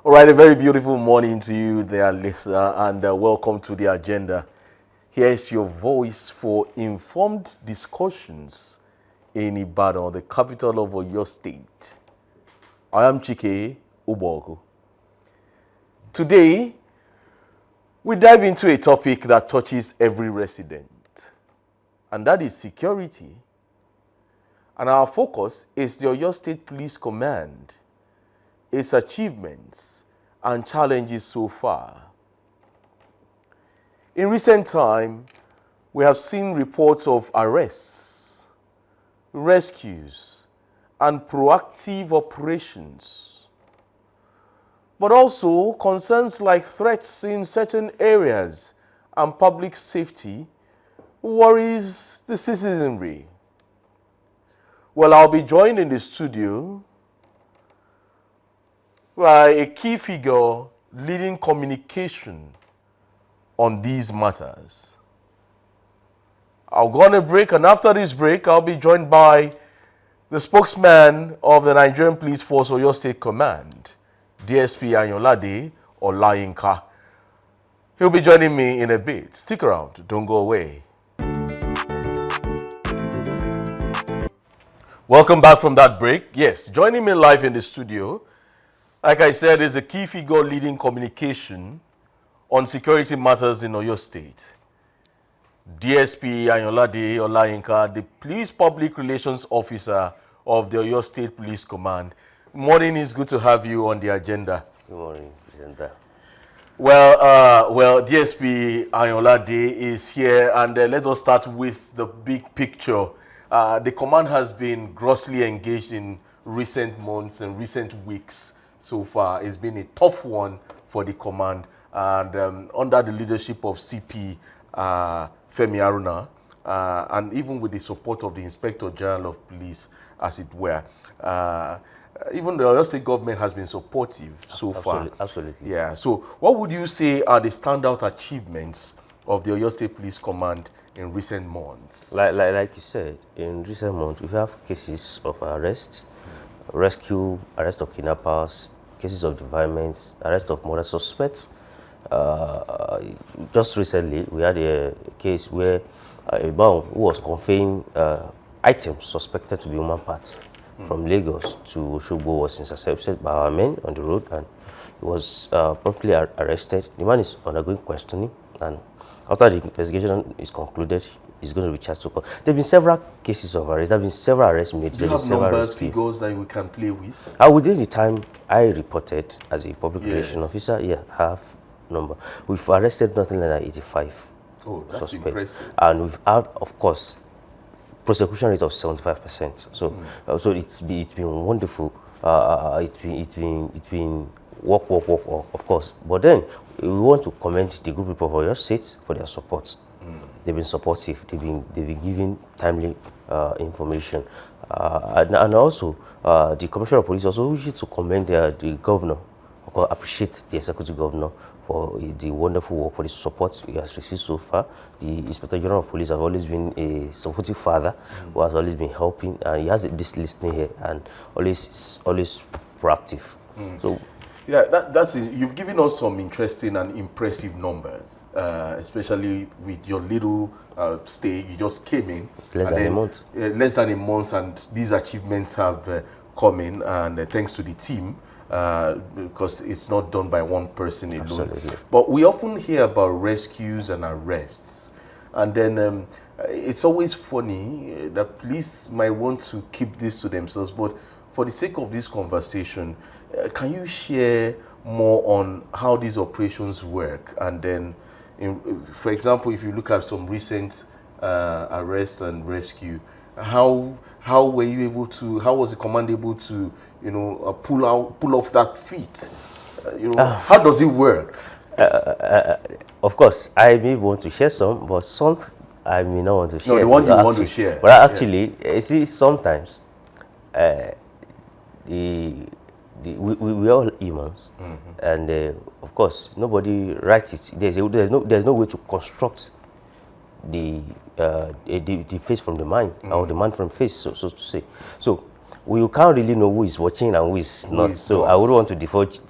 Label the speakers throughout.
Speaker 1: All right, a very beautiful morning to you there, listener, and welcome to the agenda. Here's your voice for informed discussions in Ibadan, the capital of Oyo State. I am Chike Ubogu. Today, we dive into a topic that touches every resident, and that is security. And our focus is the Oyo State Police Command, its achievements and challenges so far. In recent time, we have seen reports of arrests, rescues, and proactive operations, but also concerns like threats in certain areas and public safety worries the citizenry. Well, I'll be joined in the studio by a key figure leading communication on these matters. I'll go on a break, and after this break, I'll be joined by the spokesman of the Nigerian Police Force Oyo State Command, DSP Anyolade Olayinka. He'll be joining me in a bit. Stick around, don't go away. Welcome back from that break. Yes, joining me live in the studio, like I said, is a key figure leading communication on security matters in Oyo State. DSP Anyolade Olayinka, the Police Public Relations Officer of the Oyo State Police Command. Morning, it's good to have you on the agenda.
Speaker 2: Good morning, Presenter.
Speaker 1: Well, DSP Anyolade is here, and let us start with the big picture. The command has been grossly engaged in recent months and recent weeks. So far, it's been a tough one for the command, and under the leadership of CP Femi Aruna, and even with the support of the Inspector General of Police, as it were. Even the Oyo State government has been supportive so far.
Speaker 2: Absolutely.
Speaker 1: Yeah. So, what would you say are the standout achievements of the Oyo State Police Command in recent months?
Speaker 2: Like you said, in recent months, we have cases of arrest, rescue, arrest of kidnappers, cases of defilements, arrest of murder suspects. Just recently, we had a case where a man who was conveying items suspected to be human parts from Lagos to Osogbo was intercepted by our men on the road, and he was promptly arrested. The man is undergoing questioning, and after the investigation is concluded, he's going to be charged to court. There have been several cases of arrest. There have been several arrests made.
Speaker 1: Do you have numbers, figures that we can play with?
Speaker 2: Within the time I reported as a public relations officer, yeah, I have number. We've arrested nothing less than 85.
Speaker 1: Oh, that's
Speaker 2: suspects.
Speaker 1: Impressive.
Speaker 2: And we've had, of course, prosecution rate of 75%. So, so it's been wonderful. It's been work, of course. But then we want to commend the group people of Oyo State for their support. They've been supportive. They've been giving timely information, and also the Commissioner of Police also wishes to commend the governor, appreciate the executive governor for the wonderful work, for the support he has received so far. The Inspector General of Police has always been a supportive father who has always been helping, and he has this listening here and always proactive. So.
Speaker 1: Yeah, that's it. You've given us some interesting and impressive numbers, especially with your little stay. You just came in.
Speaker 2: Less
Speaker 1: than a month, and these achievements have come in, and thanks to the team, because it's not done by one person alone.
Speaker 2: Absolutely.
Speaker 1: But we often hear about rescues and arrests, and then it's always funny that police might want to keep this to themselves, but for the sake of this conversation, can you share more on how these operations work? And then, for example, if you look at some recent arrests and rescue, how were you able to? How was the command able to, pull off that feat? How does it work?
Speaker 2: Of course, I may want to share some, but some I may not want to share.
Speaker 1: No, the one you want to share.
Speaker 2: But actually, you see, sometimes we are all humans, and of course, nobody writes it. There's no way to construct the face from the mind, or the man from face, so to say. So we can't really know who is watching and who is not. So I would want to divulge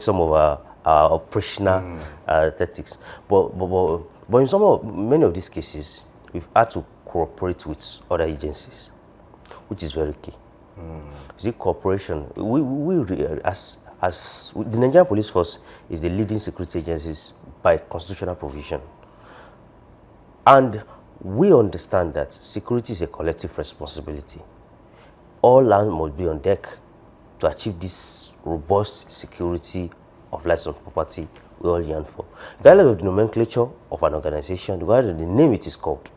Speaker 2: some of our operational tactics. But in many of these cases, we've had to cooperate with other agencies, which is very key. See, cooperation. As the Nigerian Police Force is the leading security agencies by constitutional provision, and we understand that security is a collective responsibility. All hands must be on deck to achieve this robust security of lives and property we all yearn for. Regardless of the nomenclature of an organization, regardless of the name it is called,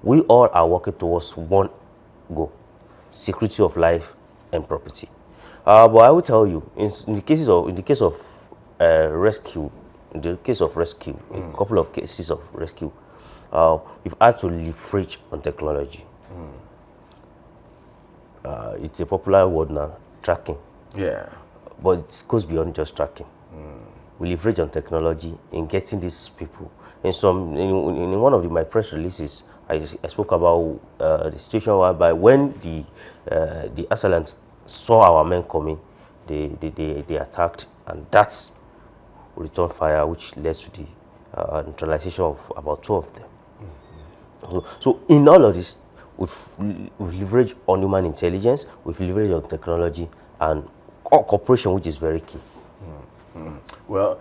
Speaker 2: we all are working towards one goal: security of life and property. But I will tell you, in the case of rescue, a couple of cases of rescue, we've had to leverage on technology. It's a popular word now, tracking. Yeah. But it goes beyond just tracking. We leverage on technology in getting these people. In one of my press releases, I spoke about the situation whereby when the assailants saw our men coming, they attacked, and that's returned fire, which led to the neutralization of about 2 of them. So in all of this, we've leveraged on human intelligence, we've leveraged on technology, and cooperation, which is very key.
Speaker 1: Well,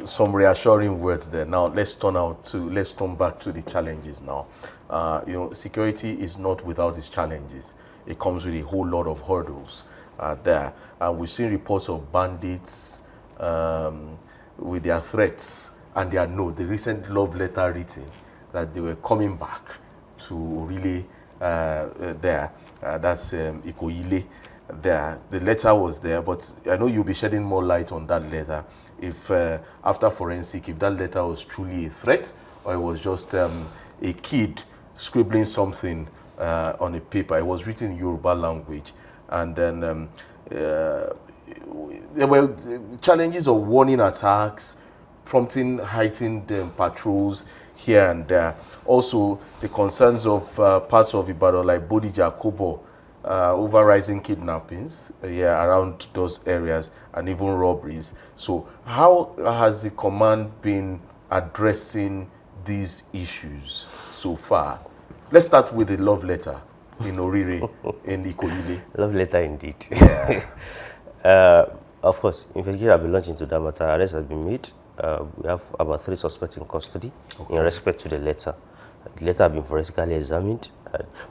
Speaker 1: some reassuring words there. Now let's turn back to the challenges now. Security is not without its challenges. It comes with a whole lot of hurdles there. And we've seen reports of bandits with their threats and the recent love letter written that they were coming back to relay there. That's Ikoile there. The letter was there, but I know you'll be shedding more light on that letter. If after forensic, if that letter was truly a threat or it was just a kid scribbling something on a paper. It was written in Yoruba language, and then there were challenges of warning attacks, prompting heightened patrols here and there. Also, the concerns of parts of Ibadan like Bodija, Kobo, over rising kidnappings around those areas, and even robberies. So how has the command been addressing these issues so far? Let's start with the love letter in Orire, in Ikoile.
Speaker 2: Love letter indeed.
Speaker 1: Yeah.
Speaker 2: Of course, investigation have been launched into that matter. Arrest has been made. We have about 3 suspects in custody in respect to the letter. The letter has been forensically examined.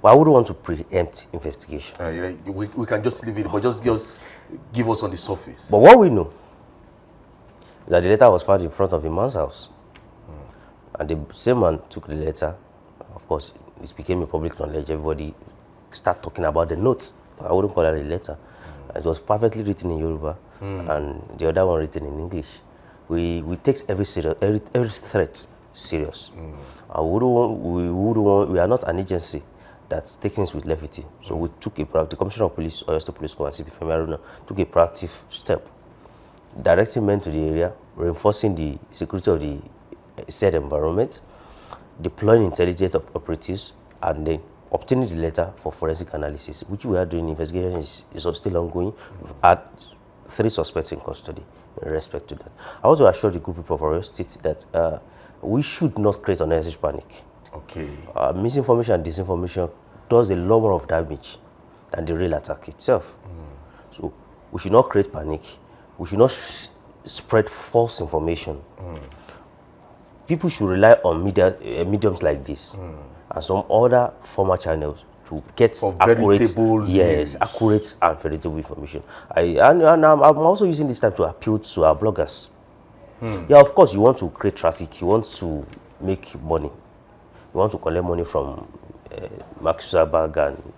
Speaker 2: But I wouldn't want to preempt investigation.
Speaker 1: We can just leave it, but just give us on the surface.
Speaker 2: But what we know is that the letter was found in front of a man's house. And the same man took the letter. Of course, it became a public knowledge. Everybody started talking about the notes. I wouldn't call it a letter. It was perfectly written in Yoruba, and the other one written in English. We take every threat serious. We are not an agency that's taking this with levity. So we took the Commissioner of Police, Oyo State Police Command, CP Femi Haruna, took a proactive step, directing men to the area, reinforcing the security of the said environment, deploying intelligence operatives, and then obtaining the letter for forensic analysis, which we are doing. Investigation is still ongoing. We've had 3 suspects in custody in respect to that. I want to assure the group people of Oyo State that we should not create unnecessary panic.
Speaker 1: Okay.
Speaker 2: Misinformation and disinformation does a lot more of damage than the real attack itself. So we should not create panic. We should not spread false information. People should rely on mediums like this and some other formal channels to get accurate and veritable information. I'm also using this time to appeal to our bloggers. Yeah, of course, you want to create traffic, you want to make money, you want to collect money from Mark Zuckerberg and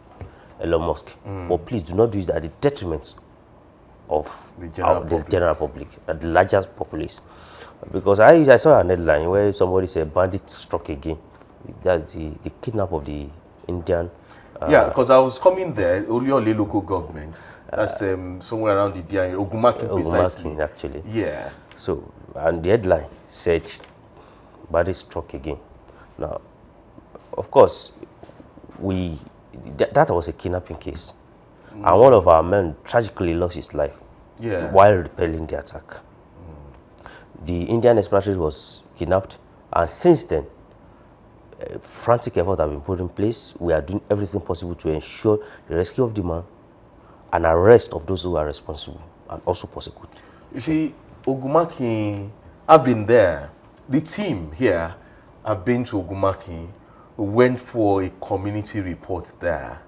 Speaker 2: Elon Musk, but please do not do it at the detriment of the general public, at the larger populace. Because I saw a headline where somebody said bandit struck again. That's the kidnap of the Indian.
Speaker 1: Yeah, because I was coming there, Oyo local government. That's somewhere around the DI, Ogumaki precisely.
Speaker 2: Actually.
Speaker 1: Yeah.
Speaker 2: So, and the headline said bandit struck again. Now, of course, that was a kidnapping case. and one of our men tragically lost his life while repelling the attack. The Indian expatriate was kidnapped, and since then, frantic efforts have been put in place. We are doing everything possible to ensure the rescue of the man and arrest of those who are responsible and also prosecute.
Speaker 1: You see, Ogumaki, I've been there. The team here have been to Ogumaki, went for a community report there,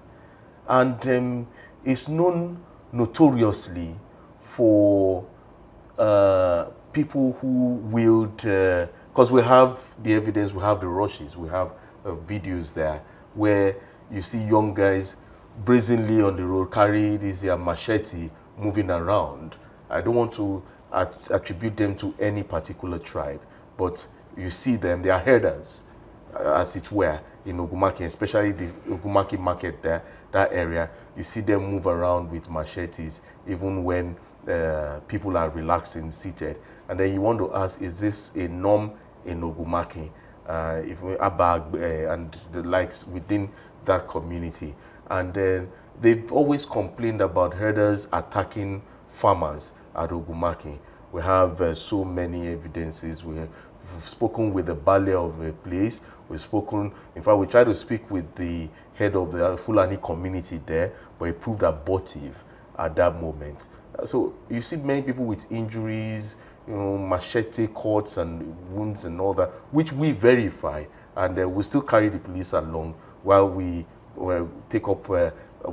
Speaker 1: and it's known notoriously for people who wield, because we have the evidence, we have the rushes, we have videos there where you see young guys brazenly on the road carry this machete moving around. I don't want to attribute them to any particular tribe, but you see them, they are herders, as it were, in Ogumaki, especially the Ogumaki market there, that area. You see them move around with machetes, even when people are relaxing, seated. And then you want to ask, is this a norm in Ogumaki? If we Abag and the likes within that community. And then they've always complained about herders attacking farmers at Ogumaki. We have so many evidences. We've spoken with the Bale of a place. We've spoken, in fact, we tried to speak with the head of the Fulani community there, but it proved abortive at that moment. So you see many people with injuries, machete cuts and wounds and all that, which we verify, and we still carry the police along while we take up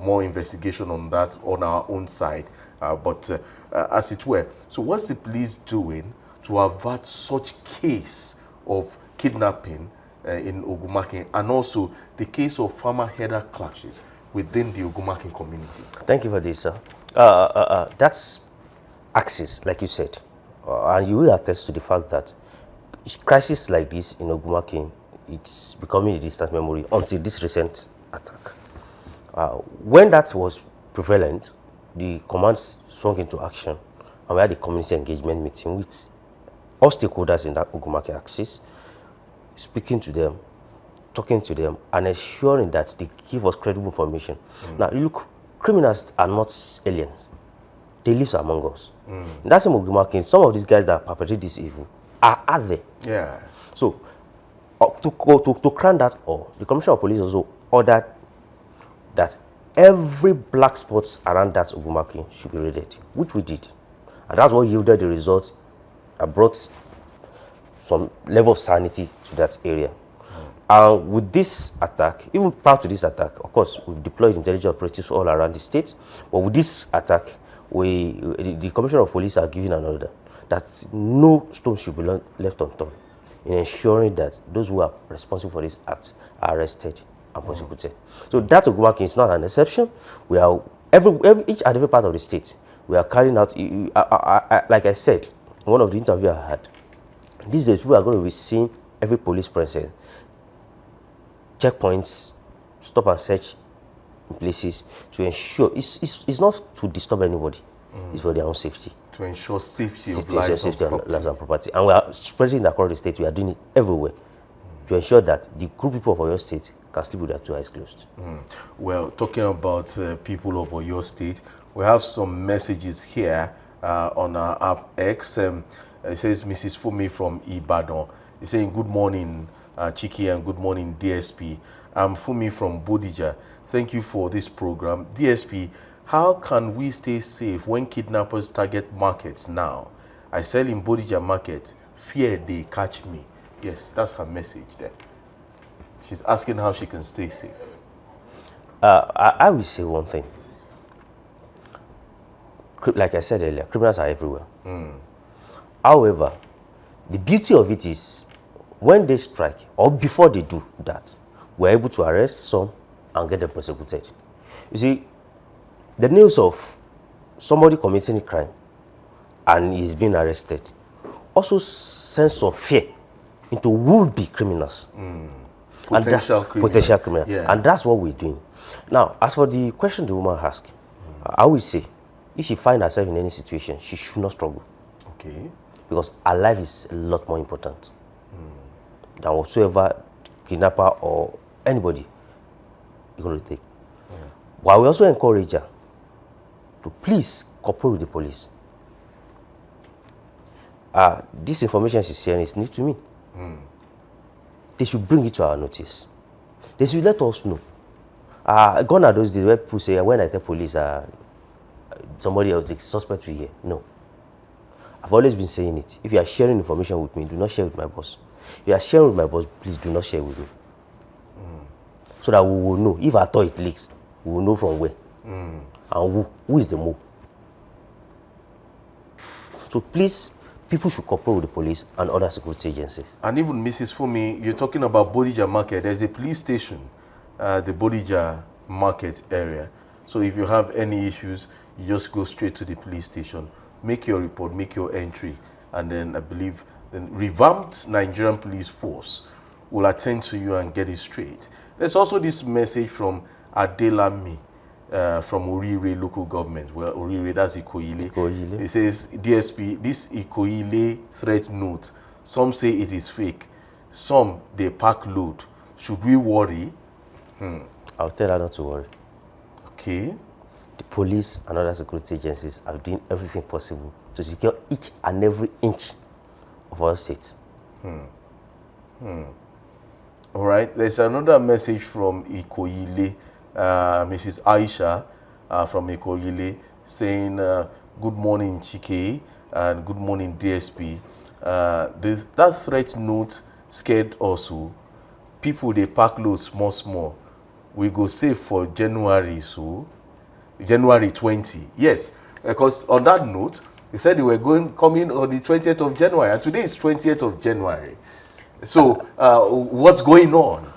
Speaker 1: more investigation on that on our own side. But as it were, so what's the police doing to avert such case of kidnapping in Ogumaki, and also the case of farmer-herder clashes within the Ogumaki community?
Speaker 2: Thank you for this, sir. That's axis, like you said. And you will attest to the fact that crisis like this in Ogumaki, it's becoming a distant memory until this recent attack. When that was prevalent, the command swung into action, and we had a community engagement meeting with all stakeholders in that Ogumaki axis, speaking to them, talking to them, and ensuring that they give us credible information. Now, look, criminals are not aliens. They live among us. That's in Ogumaki. Some of these guys that perpetrate this evil are there.
Speaker 1: Yeah.
Speaker 2: So, to crown that all, the Commissioner of Police also ordered that every black spots around that Ogumaki should be raided, which we did. And that's what yielded the results that brought some level of sanity to that area. And with this attack, even prior to this attack, of course, we've deployed intelligence operatives all around the state. But with this attack, the Commissioner of Police are giving an order that no stone should be left unturned in ensuring that those who are responsible for this act are arrested and prosecuted. So that Ogumaki is not an exception. We are each and every part of the state. We are carrying out, like I said, in one of the interviews I had, these days people are going to be seeing every police presence, checkpoints, stop and search in places to ensure it's not to disturb anybody. It's for their own safety.
Speaker 1: To ensure safety of lives and
Speaker 2: property. And we are spreading it across the state. We are doing it everywhere to ensure that the group people of Oyo State can sleep with their two eyes closed.
Speaker 1: Well, talking about people of Oyo State, we have some messages here on our app X. It says Mrs. Fumi from Ibadan. It's saying, good morning, Chiki, and good morning, DSP. I'm Fumi from Bodija. Thank you for this program. DSP, how can we stay safe when kidnappers target markets now? I sell in Bodija market. Fear they catch me. Yes, that's her message there. She's asking how she can stay safe.
Speaker 2: I will say one thing. Like I said earlier, criminals are everywhere. However, the beauty of it is when they strike, or before they do that, we're able to arrest some and get them prosecuted. You see, the news of somebody committing a crime and is being arrested also sends some fear into would-be criminals.
Speaker 1: Potential
Speaker 2: criminals. Yeah. And that's what we're doing. Now, as for the question the woman asked, I will say, if she finds herself in any situation, she should not struggle.
Speaker 1: Okay.
Speaker 2: Because her life is a lot more important than whatsoever kidnapper or anybody is going to take. But we also encourage her to please cooperate with the police. This information she's sharing is new to me. They should bring it to our notice. They should let us know. Gone are those days where people say, when I tell police, somebody else, the suspect will hear. No. I've always been saying it. If you are sharing information with me, do not share with my boss. If you are sharing with my boss, please do not share with me. So that we will know. If I thought it leaks, we will know from where. And who is the mob. So please, people should cooperate with the police and other security agencies.
Speaker 1: And even Mrs. Fumi, you're talking about Bodija Market. There's a police station, the Bodija Market area. So if you have any issues, you just go straight to the police station, make your report, make your entry, and then I believe the revamped Nigerian police force will attend to you and get it straight. There's also this message from Adelami, from Orire local government. Well, Orire, that's Ikoile. It says, DSP, this Ikoile threat note, some say it is fake, some they pack load. Should we worry?
Speaker 2: I'll tell her not to worry.
Speaker 1: Okay.
Speaker 2: The police and other security agencies are doing everything possible to secure each and every inch of our state.
Speaker 1: All right. There's another message from Ikoile, Mrs. Aisha from Ikoile, saying, good morning, Chike, and good morning, DSP. That threat note scared also. People, they pack loads small. We go save for January, so January 20. Yes, because on that note, they said they were coming on the 20th of January, and today is 20th of January. So, what's going on?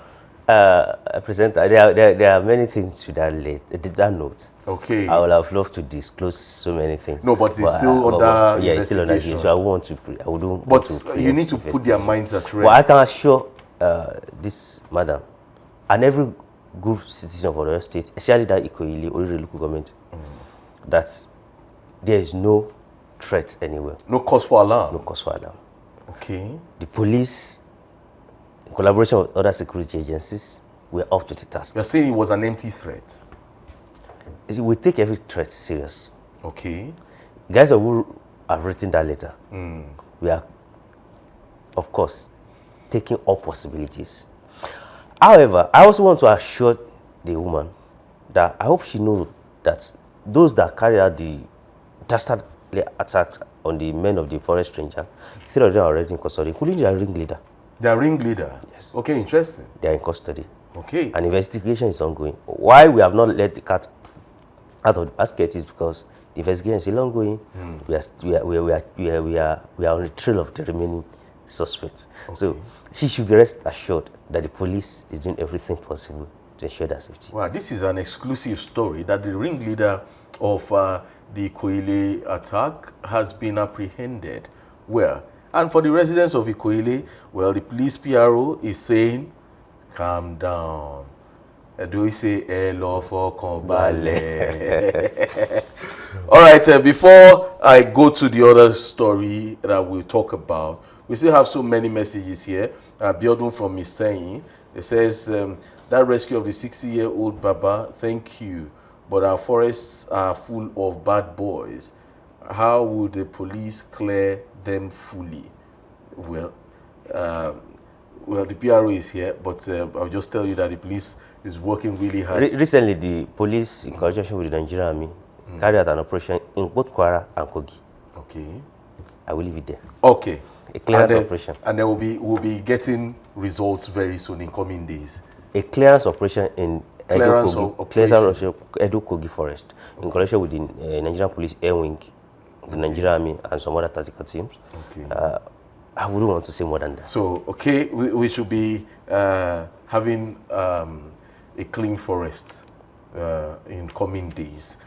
Speaker 2: Presenter, there are many things to that note.
Speaker 1: Okay.
Speaker 2: I would have loved to disclose so many things.
Speaker 1: No, but it's still under investigation.
Speaker 2: Yeah, it's still under investigation. So I wouldn't
Speaker 1: but
Speaker 2: want to
Speaker 1: you need to put their minds at rest.
Speaker 2: But I can assure this madam and every good citizen of Oyo State, especially that Ikoile, Orire local government, that there is no threat anywhere.
Speaker 1: No cause for alarm?
Speaker 2: No cause for alarm.
Speaker 1: Okay.
Speaker 2: The police, in collaboration with other security agencies, we're up to the task.
Speaker 1: You're saying it was an empty threat?
Speaker 2: We take every threat serious.
Speaker 1: Okay.
Speaker 2: Guys who have written that letter, we are, of course, taking all possibilities. However, I also want to assure the woman that I hope she knows that those that carry out the dastardly attacks on the men of the forest ranger, 3 of them are already in custody, including their ringleader.
Speaker 1: Their ringleader?
Speaker 2: Yes.
Speaker 1: Okay, interesting.
Speaker 2: They are in custody.
Speaker 1: Okay.
Speaker 2: An investigation is ongoing. Why we have not let the cat out of the basket is because the investigation is still ongoing. We are on the trail of the remaining suspects. Okay. So she should be rest assured that the police is doing everything possible to ensure their safety.
Speaker 1: Wow, this is an exclusive story that the ringleader of the Ikoile attack has been apprehended. Well, and for the residents of Ikoile, well, the police PRO is saying, calm down. Do we say hello for Kombale? All right, before I go to the other story that we'll talk about, we still have so many messages here. Biodun from Iseyin, it says, that rescue of the 60-year-old Baba, thank you, but our forests are full of bad boys. How would the police clear them fully? Well, the PRO is here, but I'll just tell you that the police is working really hard.
Speaker 2: Recently, the police, in conjunction with the Nigerian Army, carried out an operation in both Kwara and Kogi.
Speaker 1: Okay.
Speaker 2: I will leave it there.
Speaker 1: Okay.
Speaker 2: A clearance operation.
Speaker 1: And then we'll be getting results very soon in coming days.
Speaker 2: A clearance operation in Edo Kogi Forest, in connection with the Nigerian Police Air Wing, the Nigerian Army, and some other tactical teams. Okay. I wouldn't want to say more than that.
Speaker 1: So, okay, we should be having a clean forest in coming days.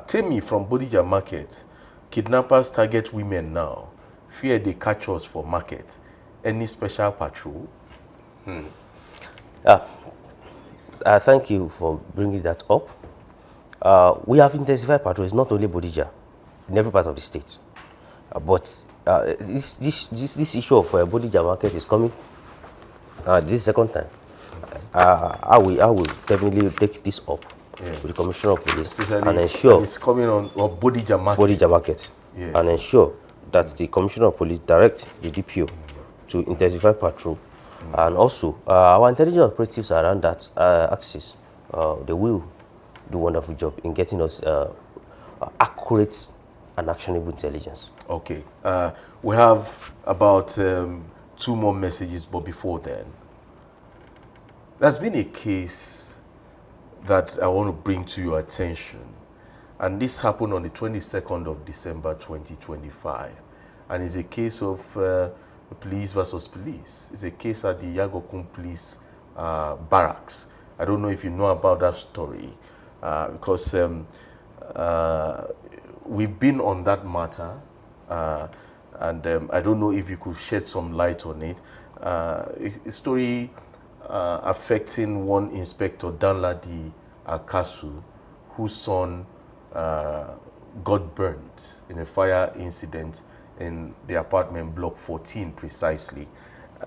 Speaker 1: Temi from Bodija Market, kidnappers target women now. Fear they catch us for market. Any special patrol?
Speaker 2: Thank you for bringing that up. We have intensified patrols, not only Bodija, in every part of the state. But this issue of Bodija Market is coming. This is the second time. I will definitely take this up
Speaker 1: Yes.
Speaker 2: with the Commissioner of Police
Speaker 1: Especially
Speaker 2: and ensure
Speaker 1: when it's coming on Bodija market.
Speaker 2: Bodija market,
Speaker 1: Yes.
Speaker 2: and ensure that the Commissioner of Police direct the DPO to intensify patrol. And also, our intelligence operatives around that axis, they will do a wonderful job in getting us accurate and actionable intelligence.
Speaker 1: Okay. We have about 2 more messages, but before then, there's been a case that I want to bring to your attention. And this happened on the 22nd of December 2025. And it's a case of police versus police. It's a case at the Yagokun Police Barracks. I don't know if you know about that story, because we've been on that matter, and I don't know if you could shed some light on it. A story affecting one Inspector Danladi Akasu, whose son got burnt in a fire incident in the apartment block 14 precisely.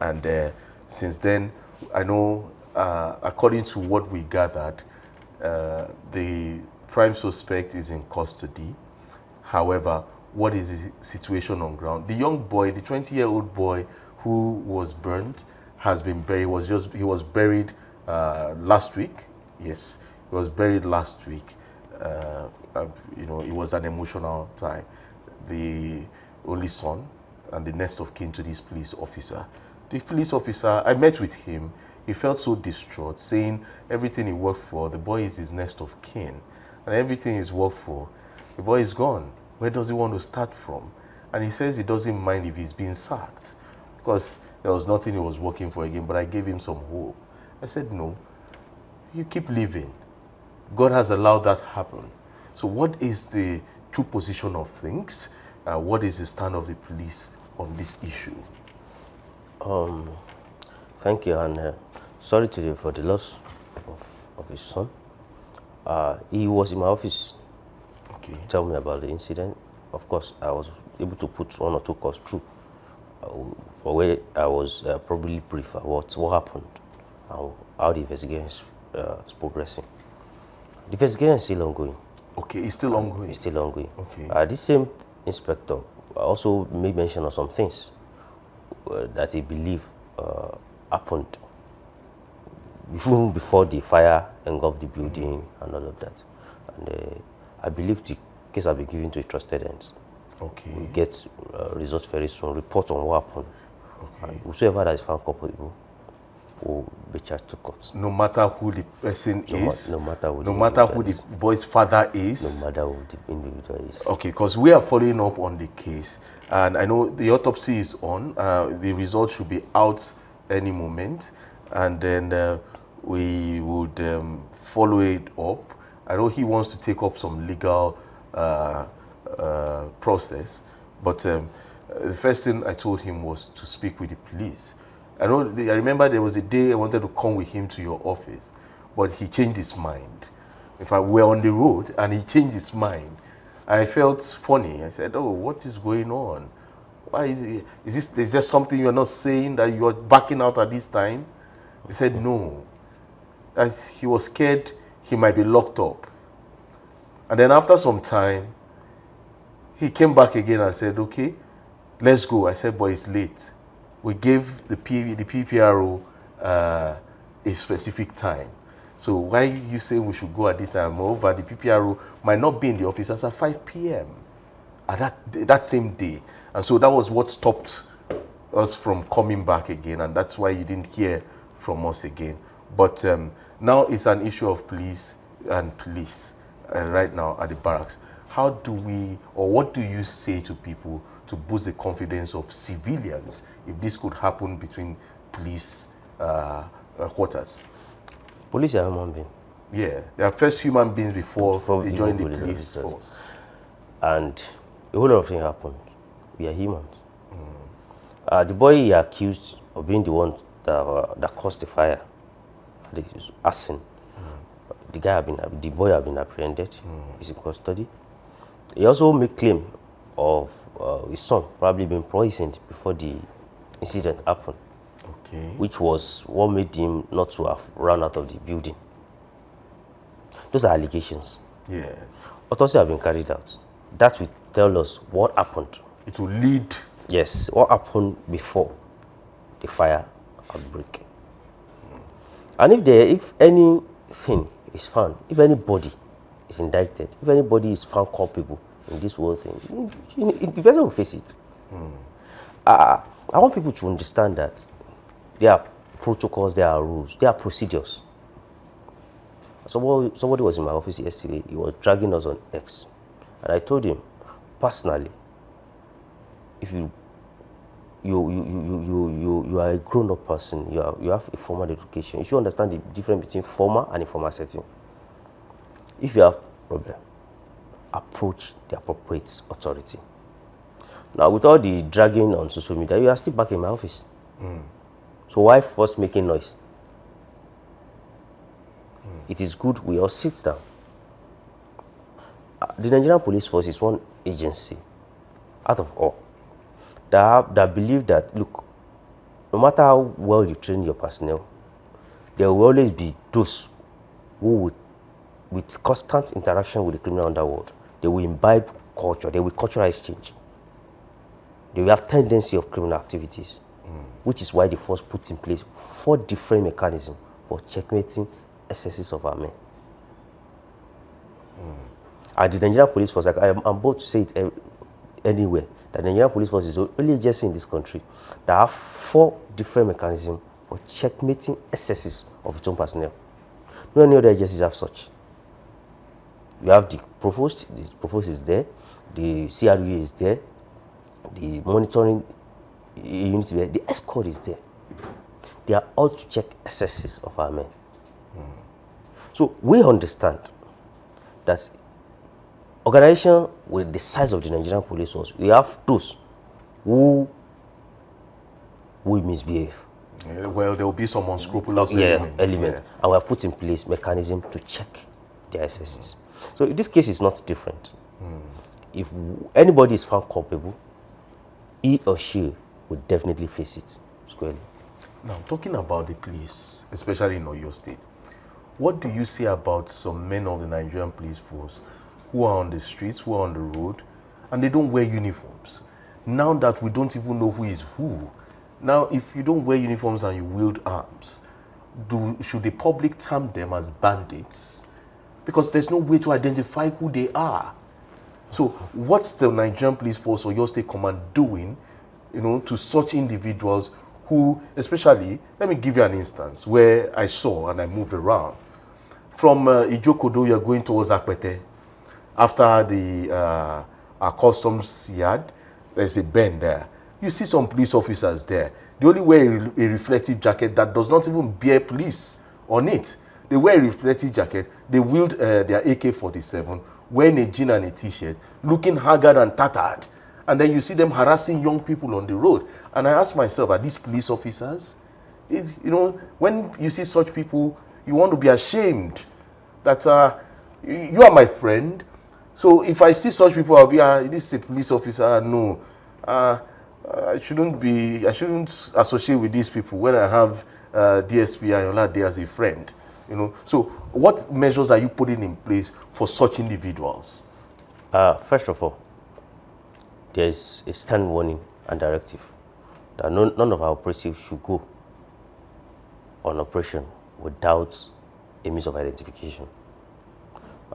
Speaker 1: And since then, I know, according to what we gathered, the prime suspect is in custody. However, what is the situation on ground? The young boy, the 20-year-old boy who was burned, has been buried. He was buried last week. Yes, he was buried last week. You know, it was an emotional time. The only son and the next of kin to this police officer. The police officer, I met with him. He felt so distraught, saying everything he worked for, the boy is his next of kin, and everything he's worked for, the boy is gone. Where does he want to start from? And he says he doesn't mind if he's being sacked, because there was nothing he was working for again. But I gave him some hope. I said, no, you keep living. God has allowed that happen. So what is the true position of things? What is the stand of the police on this issue?
Speaker 2: Thank you, and sorry for the loss of his son. He was in my office.
Speaker 1: Okay.
Speaker 2: Tell me about the incident. Of course, I was able to put 1 or 2 calls through for where I was probably brief about what happened, how the investigation is progressing. The investigation is still ongoing.
Speaker 1: Okay, it's still ongoing.
Speaker 2: It's still ongoing.
Speaker 1: Okay.
Speaker 2: This same inspector also made mention of some things that he believed happened even before the fire engulfed the building and all of that. And I believe the case has been given to a trusted hands.
Speaker 1: Okay.
Speaker 2: We'll get results very soon, report on what happened.
Speaker 1: Okay.
Speaker 2: And whosoever that is found culpable will be charged to court.
Speaker 1: No matter who the person is,
Speaker 2: no matter
Speaker 1: who the boy's father is,
Speaker 2: no matter who the individual is.
Speaker 1: Okay, because we are following up on the case, and I know the autopsy is on. The results should be out any moment, and then we would follow it up. I know he wants to take up some legal process, but the first thing I told him was to speak with the police. I remember there was a day I wanted to come with him to your office, but he changed his mind. In fact, we were on the road and he changed his mind. I felt funny. I said, oh, what is going on? Why is there something you're not saying that you're backing out at this time? He said, no. He was scared he might be locked up. And then after some time, he came back again and said, okay, let's go. I said, but it's late. We gave the PPRO a specific time. So why you say we should go at this time? Moreover, the PPRO might not be in the office at 5 p.m. at that same day. And so that was what stopped us from coming back again. And that's why you didn't hear from us again. But now it's an issue of police and police right now at the barracks. How do we, or what do you say to people to boost the confidence of civilians if this could happen between police quarters?
Speaker 2: Police are human beings.
Speaker 1: Yeah, they are first human beings before they join the police force.
Speaker 2: And a whole lot of things happened. We are humans. The boy he accused of being the one that caused the fire, the arson. The boy have been apprehended. He's in custody. He also made claim of his son probably being poisoned before the incident happened. Okay. Which was what made him not to have run out of the building. Those are allegations.
Speaker 1: Yes.
Speaker 2: Autopsy have been carried out. That will tell us what happened.
Speaker 1: It will lead.
Speaker 2: Yes, what happened before the fire outbreak. And if anything is found, if anybody is indicted, if anybody is found culpable in this whole thing, the person will face it. I want people to understand that there are protocols, there are rules, there are procedures. Somebody was in my office yesterday. He was dragging us on X, and I told him personally, if you are a grown-up person, you have a formal education, you should understand the difference between formal and informal setting. If you have a problem, approach the appropriate authority. Now, with all the dragging on social media, you are still back in my office. So why first making noise? It is good we all sit down. The Nigerian Police Force is one agency out of all that believe that, look, no matter how well you train your personnel, there will always be those who with constant interaction with the criminal underworld, they will imbibe culture, they will cultural exchange. They will have tendency of criminal activities, which is why the force put in place 4 different mechanisms for checkmating excesses of our men. And the Nigerian Police Force, like I'm about to say it anywhere, that the Nigerian Police Force is the only agency in this country that have 4 different mechanisms for checkmating excesses of its own personnel. No any other agencies have such. You have the provost is there, the CRUA is there, the monitoring unit is there, the escort is there. They are all to check excesses of our men. So we understand that organization with the size of the Nigerian Police Force, we have those who will misbehave.
Speaker 1: Well, there will be some unscrupulous elements.
Speaker 2: And we have put in place mechanism to check their excesses. So this case is not different. If anybody is found culpable, he or she will definitely face it squarely.
Speaker 1: Now, talking about the police, especially in Oyo State, what do you say about some men of the Nigerian police force who are on the streets, who are on the road, and they don't wear uniforms? Now that we don't even know who is who, now if you don't wear uniforms and you wield arms, should the public term them as bandits? Because there's no way to identify who they are. So what's the Nigerian Police Force or Oyo State Command doing, to such individuals who, especially, let me give you an instance where I saw and I moved around. From Ijokodo, you're going towards Akpete. After the our customs yard, there's a bend there. You see some police officers there. They only wear a reflective jacket that does not even bear police on it. They wear a reflective jacket. They wield their AK-47, wearing a jean and a t-shirt, looking haggard and tattered. And then you see them harassing young people on the road. And I ask myself, are these police officers? When you see such people, you want to be ashamed that you are my friend. So if I see such people, I'll be, this is a police officer. No, I shouldn't associate with these people when I have DSP Ayola there as a friend. So what measures are you putting in place for such individuals?
Speaker 2: First of all, there is a stern warning and directive that none of our operatives should go on operation without a means of identification.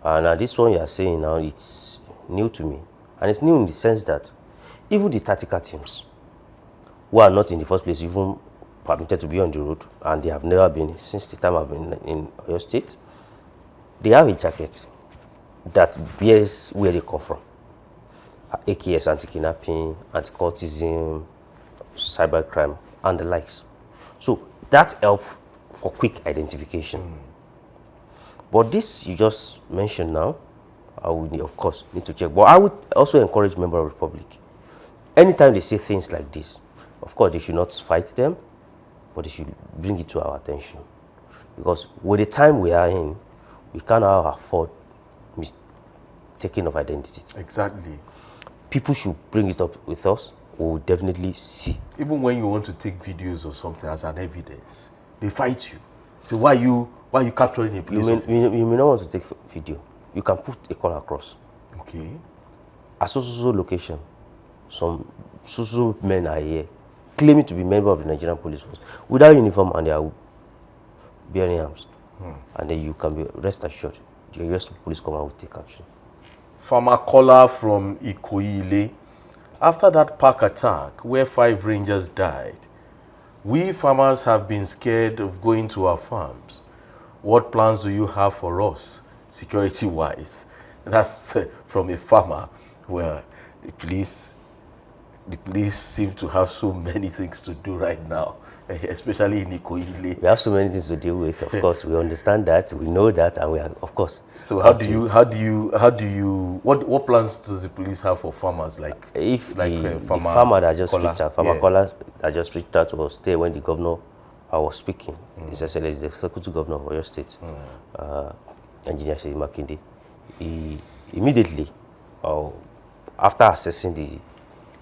Speaker 2: And this one you are saying now, it's new to me. And it's new in the sense that even the tactical teams, who are not in the first place even permitted to be on the road, and they have never been since the time I've been in Oyo State, they have a jacket that bears where they come from. AKS, anti-kidnapping, anti-cultism, cybercrime, and the likes. So that helps for quick identification. But this you just mentioned now, I would of course need to check. But I would also encourage members of the public, anytime they say things like this, of course they should not fight them, but they should bring it to our attention. Because with the time we are in, we cannot afford mistaking of identity.
Speaker 1: Exactly.
Speaker 2: People should bring it up with us. We will definitely see.
Speaker 1: Even when you want to take videos or something as an evidence, they fight you. So why are you Why are you capturing a police officer?
Speaker 2: You may not want to take video. You can put a call across.
Speaker 1: Okay.
Speaker 2: At so location, some so men are here claiming to be member of the Nigerian police force without uniform and they are bearing arms. And then you can be rest assured the Oyo State Police Command will take action.
Speaker 1: Farmer Kola from Ikoile. After that park attack where 5 rangers died, we farmers have been scared of going to our farms. What plans do you have for us, security-wise? That's from a farmer where the police seem to have so many things to do right now, especially in Ikoile.
Speaker 2: We have so many things to deal with. Of course, we understand that, we know that, and we are, of course.
Speaker 1: So what plans does the police have for farmers like?
Speaker 2: If
Speaker 1: the
Speaker 2: farmer that just
Speaker 1: Kola,
Speaker 2: reached out, Farmer Kola that just reached out was there when the governor was speaking. His Excellency, the Executive Governor of Oyo State, Engineer Sheyi Makinde, he immediately, after assessing the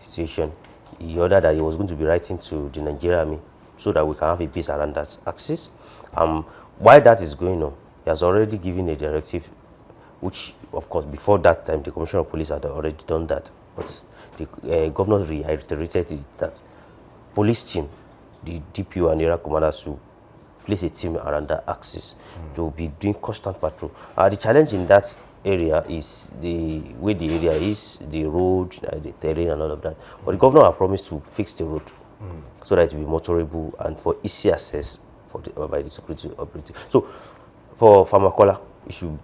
Speaker 2: situation, he ordered that he was going to be writing to the Nigerian Army so that we can have a base around that axis. While that is going on, he has already given a directive, which, of course, before that time, the Commissioner of Police had already done that. But the governor reiterated that police team, the DPO and area commanders will place a team around that axis to be doing constant patrol. The challenge in that area is the way the area is, the road, the terrain and all of that. But the governor has promised to fix the road so that it will be motorable and for easy access by the security operative. So for Farmer Kola, you should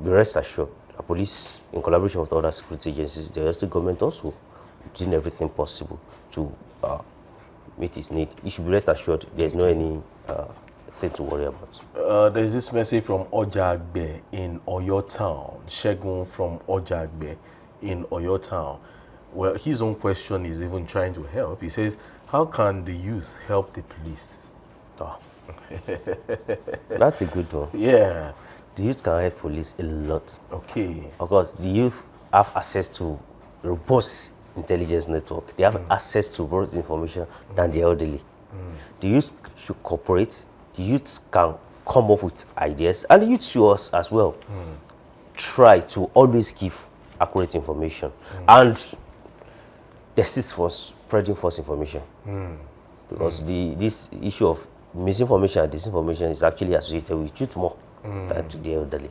Speaker 2: be rest assured the police, in collaboration with other security agencies, the state government also doing everything possible to meet his need. You should be rest assured there is no any thing to worry about.
Speaker 1: There's this message from Ojagbe in Oyo Town. Shegun from Ojagbe in Oyo Town. Well, his own question is even trying to help. He says, how can the youth help the police?
Speaker 2: That's a good one.
Speaker 1: Yeah.
Speaker 2: The youth can help police a lot.
Speaker 1: Okay.
Speaker 2: Of course, the youth have access to robust intelligence network. They have access to robust information than the elderly. The youth should cooperate. The youth can come up with ideas, and the youth should as well try to always give accurate information and desist from spreading false information. Because this issue of misinformation and disinformation is actually associated with youth more than to the elderly.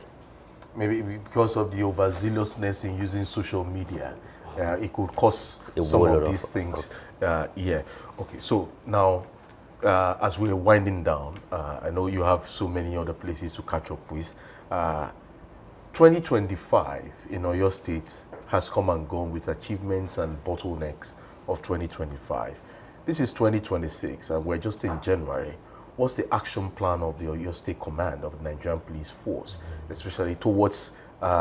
Speaker 1: Maybe because of the overzealousness in using social media, it could cause some of these things. Yeah. Okay. So now, as we're winding down, I know you have so many other places to catch up with. 2025 in Oyo State has come and gone with achievements and bottlenecks of 2025. This is 2026, and we're just in January. What's the action plan of the Oyo State Command of the Nigerian Police Force, especially towards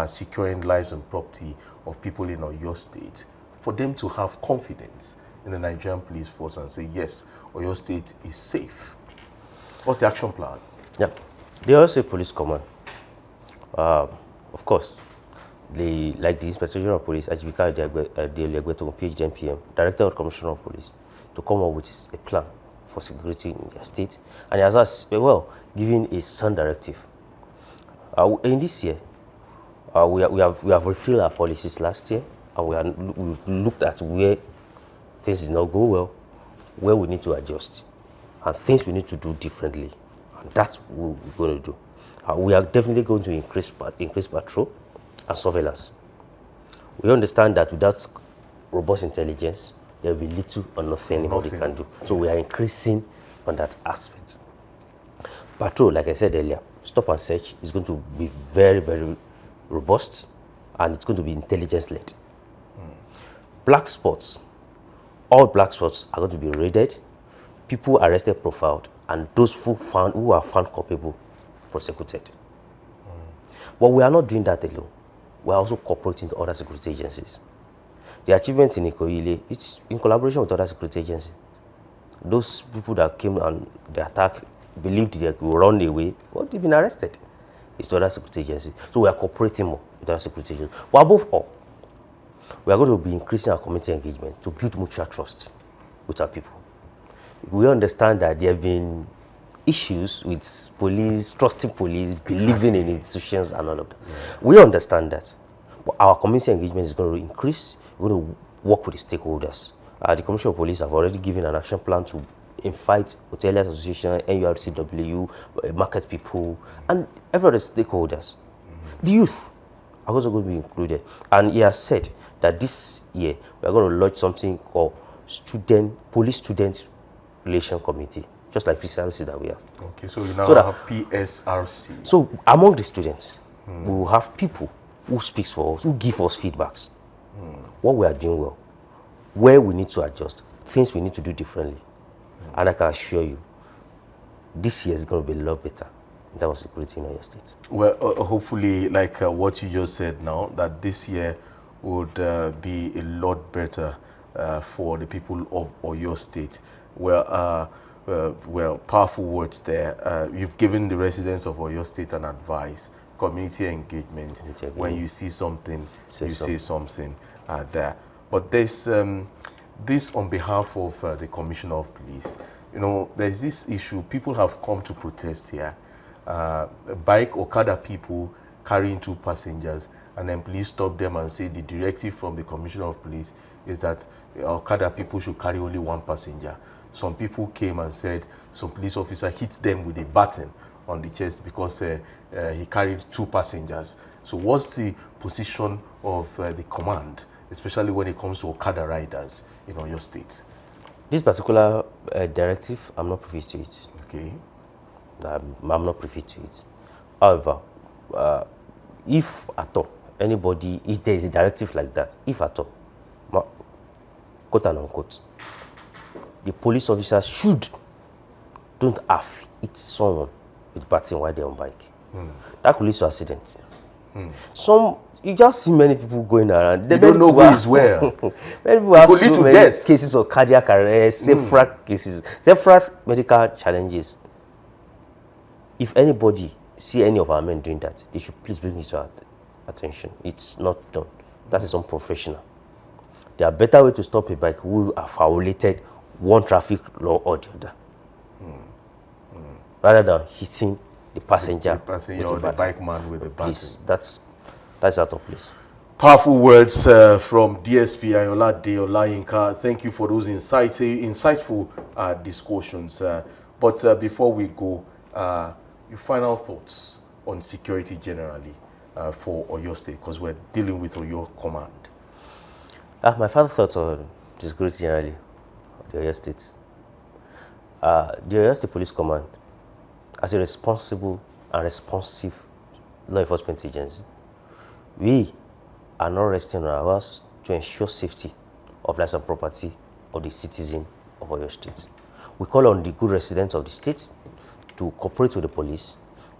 Speaker 1: securing lives and property of people in Oyo State, for them to have confidence in the Nigerian Police Force and say, yes, Oyo State is safe? What's the action plan?
Speaker 2: Yeah, the Oyo State Police Command, of course, like the Inspector General of Police, Ajibika Adelegbeto, PhD MPM, Director of Commissioner of Police, to come up with a plan for security in their state, and as well giving a sound directive. In this year, we have refilled our policies last year, and we've looked at where things did not go well, where we need to adjust, and things we need to do differently, and that's what we're going to do. We are definitely going to increase patrol and surveillance. We understand that without robust intelligence, there will be little or nothing anybody can do. So we are increasing on that aspect. Patrol, like I said earlier, stop and search is going to be very, very robust, and it's going to be intelligence-led. Black spots, all black spots are going to be raided, people arrested, profiled, and those who are found culpable, prosecuted. But we are not doing that alone. We are also cooperating with other security agencies. The achievement in Ikoile, it's in collaboration with other security agencies. Those people that came and the attack believed they would run away, well, they've been arrested. It's to other security agencies. So we are cooperating more with other security agencies. But above all, we are going to be increasing our community engagement to build mutual trust with our people. We understand that there have been issues with police, trusting police, believing in institutions and all of that. Yeah. We understand that. But our community engagement is going to increase. We're going to work with the stakeholders. The Commissioner of Police have already given an action plan to invite Hoteliers Association, NURCW, market people, and every other stakeholders. The youth are also going to be included. And he has said that this year we are going to launch something called Police Student Relation Committee, just like PSRC that we have.
Speaker 1: Okay, so you now have PSRC.
Speaker 2: So among the students, we will have people who speak for us, who give us feedbacks. What we are doing well, where we need to adjust, things we need to do differently. And I can assure you, this year is going to be a lot better in terms of security in Oyo State.
Speaker 1: Well, hopefully, like what you just said now, that this year would be a lot better for the people of Oyo State. Well, powerful words there. You've given the residents of Oyo State an advice, community engagement. When you see something, say something there. But there's this on behalf of the Commissioner of Police. You know, there's this issue. People have come to protest here. Bike Okada people carrying 2 passengers, and then police stop them and say the directive from the Commissioner of Police is that Okada people should carry only 1 passenger. Some people came and said some police officer hit them with a baton on the chest because he carried 2 passengers. So what's the position of the command, especially when it comes to Okada riders in Oyo State?
Speaker 2: This particular directive, I'm not privy to it.
Speaker 1: Okay.
Speaker 2: I'm not privy to it. However, if at all, anybody, if there is a directive like that, if at all, quote and unquote, the police officers don't have hit someone with baton while they're on bike. That could lead to accidents. You just see many people going around.
Speaker 1: They don't know who is where.
Speaker 2: Many people have so many cases of cardiac arrest, several cases, several medical challenges. If anybody see any of our men doing that, they should please bring it to our attention. It's not done. That is unprofessional. There are better ways to stop a bike who have violated one traffic law or the other, rather than hitting the passenger,
Speaker 1: or the bike man with the baton.
Speaker 2: Please, that's out of place.
Speaker 1: Powerful words from DSP Ayinla Olayinka. Thank you for those insightful discussions. But before we go, your final thoughts on security generally for Oyo State, because we're dealing with Oyo Command.
Speaker 2: My final thoughts on security generally of the Oyo State. The Oyo State Police Command, as a responsible and responsive law enforcement agency, we are not resting on our hours to ensure safety of lives and property of the citizen of Oyo State. We call on the good residents of the state to cooperate with the police,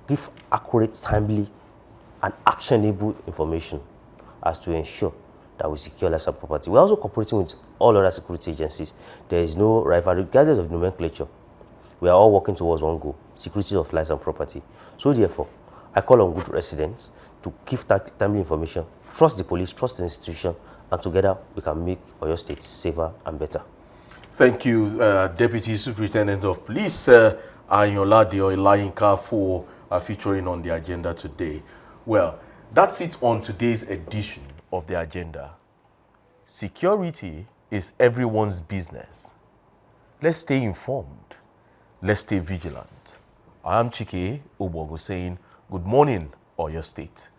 Speaker 2: give accurate, timely, and actionable information as to ensure that we secure lives and property. We're also cooperating with all other security agencies. There is no rivalry, regardless of nomenclature. We are all working towards one goal: security of lives and property. So therefore, I call on good residents to give that timely information, trust the police, trust the institution, and together we can make Oyo State safer and better.
Speaker 1: Thank you, Deputy Superintendent of Police Ayinla Olayinka, for featuring on the agenda today. Well, that's it on today's edition of the agenda. Security is everyone's business. Let's stay informed. Let's stay vigilant. I am Chike Obogo saying good morning, Oyo State.